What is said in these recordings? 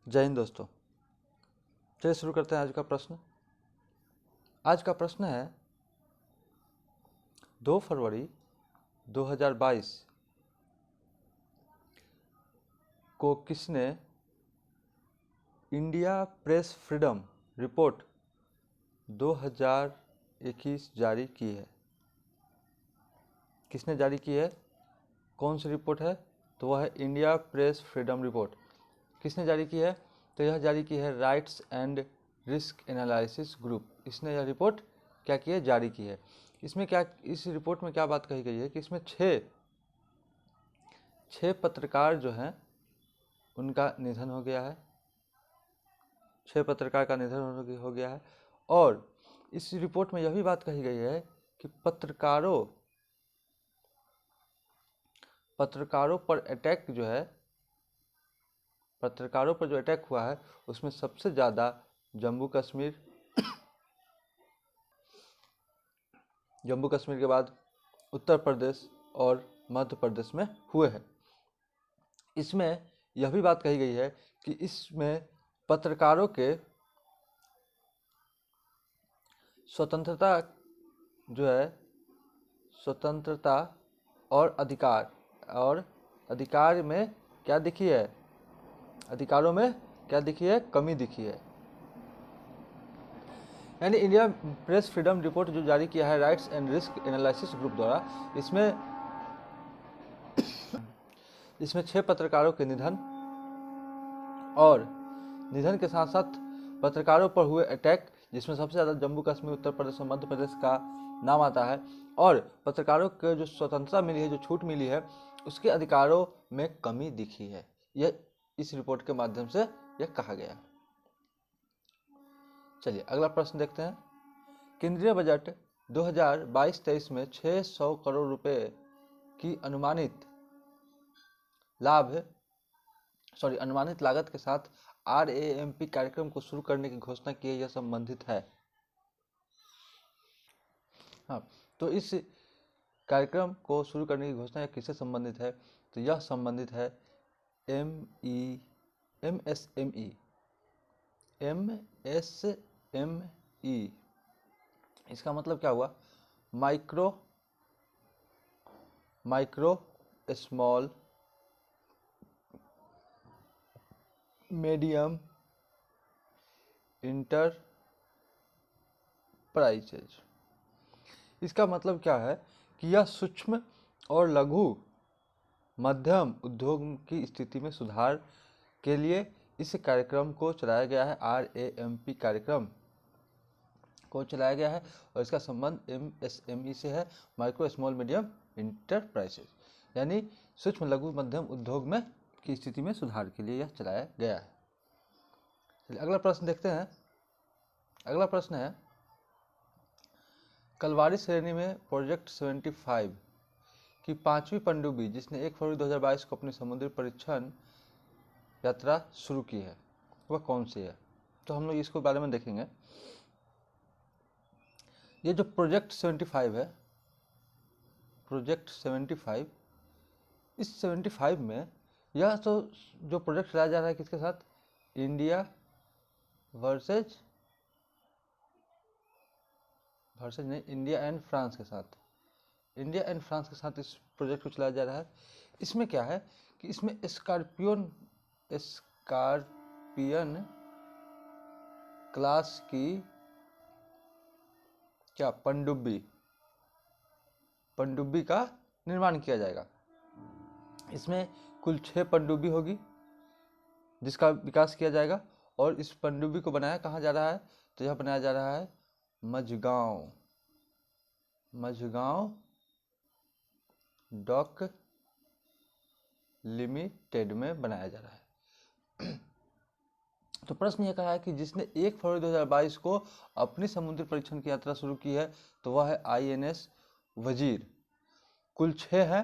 जय हिंद दोस्तों। चलिए शुरू करते हैं आज का प्रश्न। आज का प्रश्न है 2 फरवरी 2022 को किसने इंडिया प्रेस फ्रीडम रिपोर्ट 2021 जारी की है? किसने जारी की है? कौन सी रिपोर्ट है? तो वह है इंडिया प्रेस फ्रीडम रिपोर्ट। किसने जारी की है? तो यह जारी की है rights and risk analysis group. इसने यह रिपोर्ट क्या की है? जारी की है। इसमें क्या, इस रिपोर्ट में क्या बात कही गई है कि इसमें छः पत्रकार जो हैं उनका निधन हो गया है। 6 पत्रकार का निधन हो गया है। और इस रिपोर्ट में यह भी बात कही गई है कि पत्रकारों पर अटैक जो है, पत्रकारों पर जो अटैक हुआ है उसमें सबसे ज़्यादा जम्मू कश्मीर के बाद उत्तर प्रदेश और मध्य प्रदेश में हुए हैं। इसमें यह भी बात कही गई है कि इसमें पत्रकारों के स्वतंत्रता जो है, स्वतंत्रता और अधिकार में क्या दिखी है? अधिकारों में क्या दिखी है? कमी दिखी है। यानी इंडिया प्रेस फ्रीडम रिपोर्ट जो जारी किया है rights and risk analysis group द्वारा, इसमें 6 पत्रकारों के निधन और निधन के साथ साथ पत्रकारों पर हुए अटैक, जिसमें सबसे ज़्यादा जम्मू कश्मीर, उत्तर प्रदेश और मध्य प्रदेश का नाम आता है, और पत्रकारों को जो स्वतंत्रता मिली है, जो छूट मिली है, उसके अधिकारों में कमी दिखी है। यह इस रिपोर्ट के माध्यम से यह कहा गया। चलिए अगला प्रश्न देखते हैं। केंद्रीय बजट 2022-23 में 600 करोड़ रुपए की अनुमानित लागत के साथ RAMP कार्यक्रम को शुरू करने की घोषणा की है। यह संबंधित है। हाँ, तो इस कार्यक्रम को शुरू करने की घोषणा किससे संबंधित है? तो यह संबंधित है MSME। इसका मतलब क्या हुआ? Micro small medium enterprises. इसका मतलब क्या है कि यह सूक्ष्म और लघु मध्यम उद्योग की स्थिति में सुधार के लिए इस कार्यक्रम को चलाया गया है। RAMP कार्यक्रम को चलाया गया है और इसका संबंध MSME से है, माइक्रो स्मॉल मीडियम इंटरप्राइजेज, यानी सूक्ष्म लघु मध्यम उद्योग में की स्थिति में सुधार के लिए यह चलाया गया है। चलिए अगला प्रश्न देखते हैं। अगला प्रश्न है, कलवारी श्रेणी में प्रोजेक्ट 75 की 5वीं पनडुब्बी जिसने 1 फरवरी 2022 को अपनी समुद्री परीक्षण यात्रा शुरू की है, वह कौन सी है? तो हम लोग इसको बारे में देखेंगे। ये जो प्रोजेक्ट 75 है, प्रोजेक्ट 75, इस 75 में यह तो जो प्रोजेक्ट चलाया जा रहा है किसके साथ? इंडिया वर्सेज नहीं, इंडिया एंड फ्रांस के साथ। इंडिया एंड फ्रांस के साथ इस प्रोजेक्ट को चलाया जा रहा है। इसमें क्या है कि इसमें स्कॉर्पियन क्लास की क्या पनडुब्बी का निर्माण किया जाएगा। इसमें कुल 6 पनडुब्बी होगी जिसका विकास किया जाएगा, और इस पनडुब्बी को बनाया कहाँ जा रहा है? तो यह बनाया जा रहा है मझगांव डॉक लिमिटेड में बनाया जा रहा है। तो प्रश्न यह कहा है कि जिसने 1 फरवरी 2022 को अपनी समुद्री परीक्षण की यात्रा शुरू की है, तो वह है INS वजीर। कुल 6 है।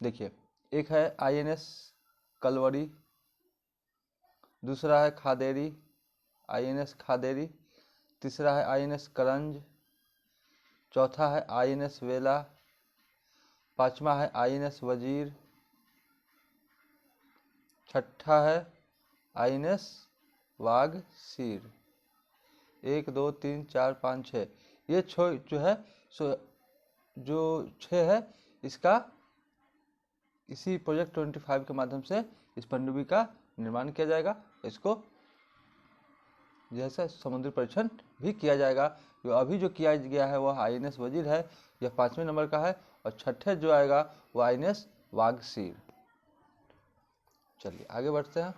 देखिए, एक है INS कलवरी, दूसरा है INS खादेरी, तीसरा है INS करंज, चौथा है INS वेला, पांचवा है INS वजीर, छठा है आईएनएस वागसीर। 1 2 3 4 5 6 ये जो है जो 6 है, इसका इसी प्रोजेक्ट 25 के माध्यम से इस पनडुब्बी का निर्माण किया जाएगा। इसको जैसे समुद्री परीक्षण भी किया जाएगा। जो अभी जो किया गया है वह आईएनएस वजीर है, यह 5वें नंबर का है, और 6ठे जो आएगा वो आईएनएस वागसीर। चलिए आगे बढ़ते हैं।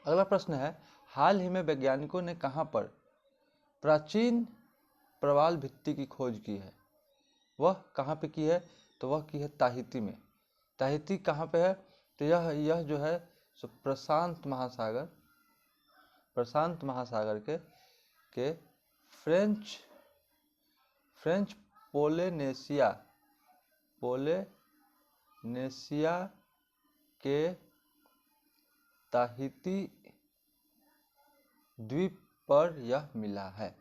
अगला प्रश्न है, हाल ही में वैज्ञानिकों ने कहां पर प्राचीन प्रवाल भित्ति की खोज की है? वह कहां पे की है? तो वह की है ताहिती में। ताहिती कहां पे है? तो यह जो है सो प्रशांत महासागर के फ्रेंच पोलिनेशिया के ताहिती द्वीप पर यह मिला है।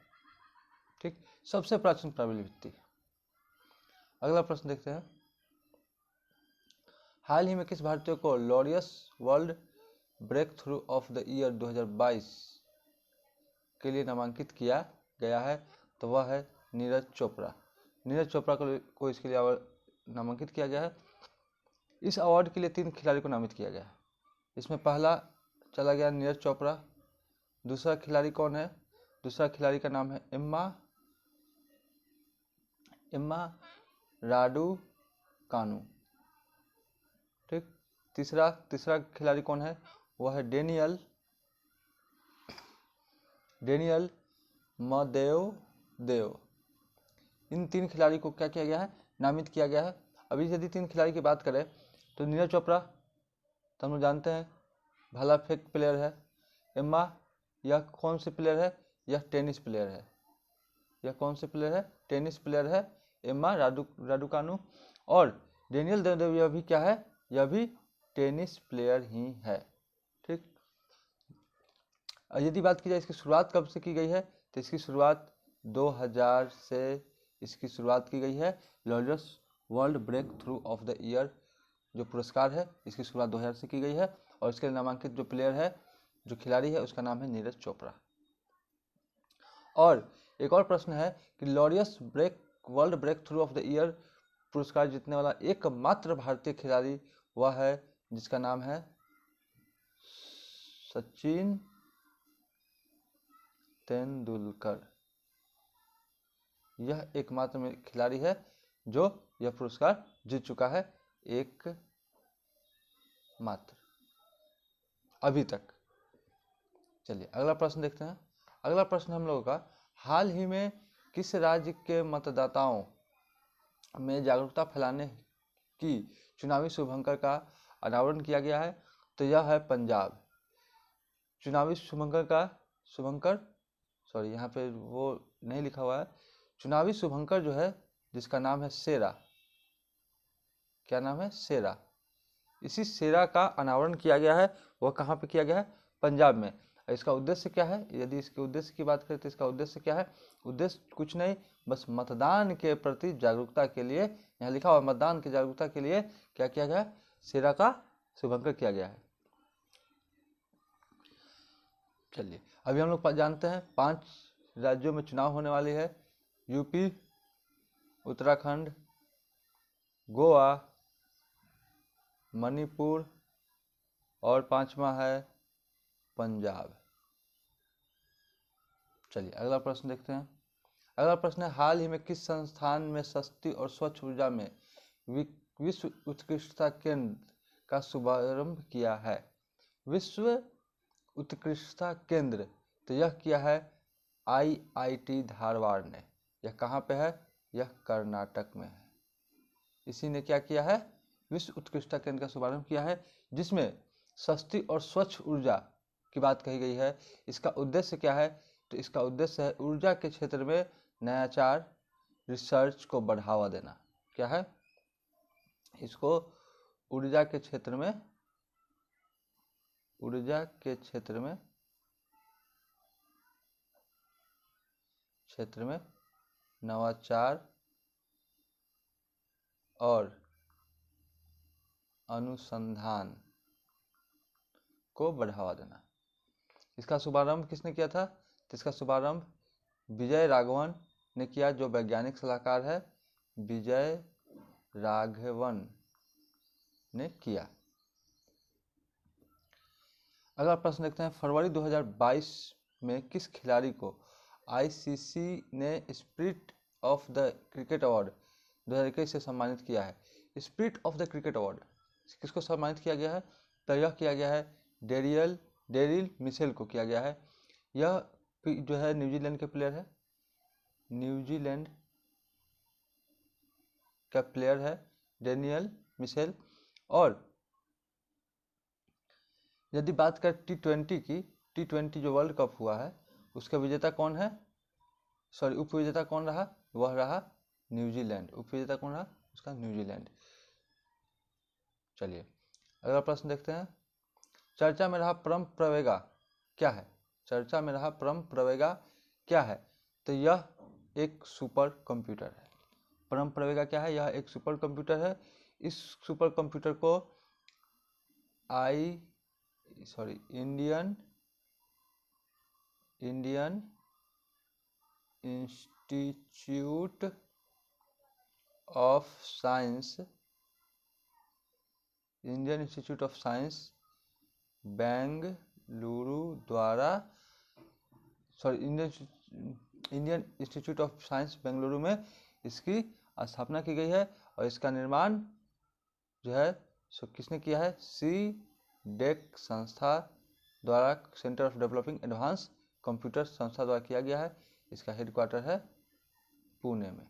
ठीक, सबसे प्राचीन प्रवाल भित्ति। अगला प्रश्न देखते हैं, हाल ही में किस भारतीय को Laureus world breakthrough of the year 2022 के लिए नामांकित किया गया है? तो वह है नीरज चोपड़ा। नीरज चोपड़ा को इसके लिए नामांकित किया गया है। इस अवार्ड के लिए 3 खिलाड़ी को नामित किया गया है। इसमें पहला चला गया नीरज चोपड़ा। दूसरा खिलाड़ी कौन है? दूसरा खिलाड़ी का नाम है इम्मा राडुकानु। ठीक, तीसरा खिलाड़ी कौन है? वह है डेनियल मदेव। इन 3 खिलाड़ी को क्या किया गया है? नामित किया गया है। अभी यदि 3 खिलाड़ी की बात करें तो नीरज चोपड़ा तो हम लोग जानते हैं भाला फेंक प्लेयर है। इम्मा, यह कौन से प्लेयर है? यह टेनिस प्लेयर है। यह कौन से प्लेयर है? टेनिस प्लेयर है इम्मा राडुकानु। और डेनियल देवदेव यह भी क्या है? यह भी टेनिस प्लेयर ही है। ठीक, यदि बात की जाए इसकी शुरुआत कब से की गई है, तो इसकी शुरुआत 2000 से इसकी शुरुआत की गई है। Laureus world breakthrough of the year जो पुरस्कार है, इसकी शुरुआत 2000 से की गई है। और इसके लिए नामांकित जो प्लेयर है, जो खिलाड़ी है, उसका नाम है नीरज चोपड़ा। और एक और प्रश्न है कि Laureus world breakthrough of the year पुरस्कार जीतने वाला एकमात्र भारतीय खिलाड़ी वह है जिसका नाम है सचिन तेंदुलकर। यह एकमात्र खिलाड़ी है जो यह पुरस्कार जीत चुका है, एक मात्र अभी तक। चलिए अगला प्रश्न देखते हैं। अगला प्रश्न हम लोगों का, हाल ही में किस राज्य के मतदाताओं में जागरूकता फैलाने की चुनावी शुभंकर का अनावरण किया गया है? तो यह है पंजाब। चुनावी शुभंकर यहाँ पे वो नहीं लिखा हुआ है। चुनावी शुभंकर जो है जिसका नाम है सेरा, क्या नाम है? सेरा। इसी सेरा का अनावरण किया गया है। वह कहाँ पे किया गया है? पंजाब में। इसका उद्देश्य क्या है? यदि इसके उद्देश्य की बात करें तो इसका उद्देश्य क्या है? उद्देश्य कुछ नहीं, बस मतदान के प्रति जागरूकता के लिए, यहाँ लिखा हुआ मतदान की जागरूकता के लिए क्या किया गया है? सेरा का शुभंकर किया गया है। चलिए अभी हम लोग जानते हैं 5 राज्यों में चुनाव होने वाली है। यूपी, उत्तराखंड, गोवा, मणिपुर और 5वां है पंजाब। चलिए अगला प्रश्न देखते हैं। अगला प्रश्न है, हाल ही में किस संस्थान में सस्ती और स्वच्छ ऊर्जा में विश्व उत्कृष्टता केंद्र का शुभारंभ किया है? विश्व उत्कृष्टता केंद्र तो यह किया है IIT धारवाड़ ने। यह कहाँ पे है? यह कर्नाटक में है। इसी ने क्या किया है? विश्व उत्कृष्टता केंद्र का शुभारंभ किया है, जिसमें सस्ती और स्वच्छ ऊर्जा की बात कही गई है। इसका उद्देश्य क्या है? तो इसका उद्देश्य है ऊर्जा के क्षेत्र में नवाचार, रिसर्च को बढ़ावा देना। क्या है? इसको ऊर्जा के क्षेत्र में नवाचार और अनुसंधान को बढ़ावा देना। इसका शुभारंभ किसने किया था? तो इसका शुभारंभ विजय राघवन ने किया, जो वैज्ञानिक सलाहकार है, विजय राघवन ने किया। अगला प्रश्न देखते हैं, फरवरी 2022 में किस खिलाड़ी को आईसीसी ने spirit of the cricket award 2021 से सम्मानित किया है? Spirit of the cricket award किसको सम्मानित किया गया है? तो यह किया गया है डेरिल मिशेल को किया गया है। यह जो है न्यूजीलैंड के प्लेयर है, न्यूजीलैंड का प्लेयर है डेनियल मिशेल। और यदि बात करें T20 की, T20 जो वर्ल्ड कप हुआ है उसका विजेता कौन है? उपविजेता कौन रहा? वह रहा न्यूजीलैंड। उपविजेता कौन रहा? उसका न्यूजीलैंड। चलिए अगला प्रश्न देखते हैं, चर्चा में रहा परम प्रवेगा क्या है? चर्चा में रहा परम प्रवेगा क्या है? तो यह एक सुपर कंप्यूटर है। परम प्रवेगा क्या है? यह एक सुपर कंप्यूटर है। इस सुपर कंप्यूटर को Indian Institute of Science Bengaluru द्वारा Indian Institute of Science Bengaluru में इसकी स्थापना की गई है। और इसका निर्माण जो है सो किसने किया है? CDEC संस्था द्वारा, centre of developing advance computer संस्था द्वारा किया गया है। इसका हेडक्वार्टर है पुणे में।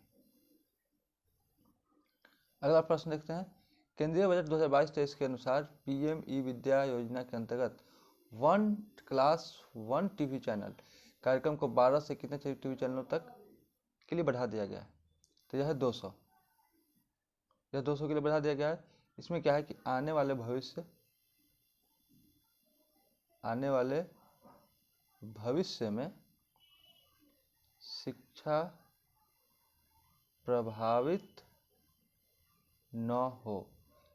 अगला प्रश्न देखते हैं, केंद्रीय बजट 2022-23 के अनुसार PM-E विद्या योजना के अंतर्गत 1 क्लास 1 टीवी चैनल कार्यक्रम को 12 से कितने टीवी चैनलों तक के लिए बढ़ा दिया गया है? तो यह है 200। यह 200 के लिए बढ़ा दिया गया है। इसमें क्या है कि आने वाले भविष्य में शिक्षा प्रभावित न हो,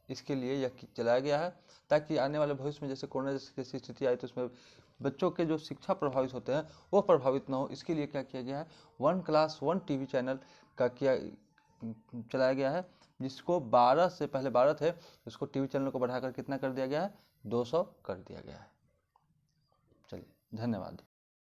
इसके लिए यह चलाया गया है, ताकि आने वाले भविष्य में जैसे कोरोना जैसी स्थिति आई तो उसमें बच्चों के जो शिक्षा प्रभावित होते हैं वो प्रभावित न हो, इसके लिए क्या किया गया है? 1 क्लास 1 टीवी चैनल का चलाया गया है, जिसको 12 से पहले 12 थे, उसको टीवी चैनल को बढ़ाकर कितना कर दिया गया है? 200 कर दिया गया है। चलिए धन्यवाद।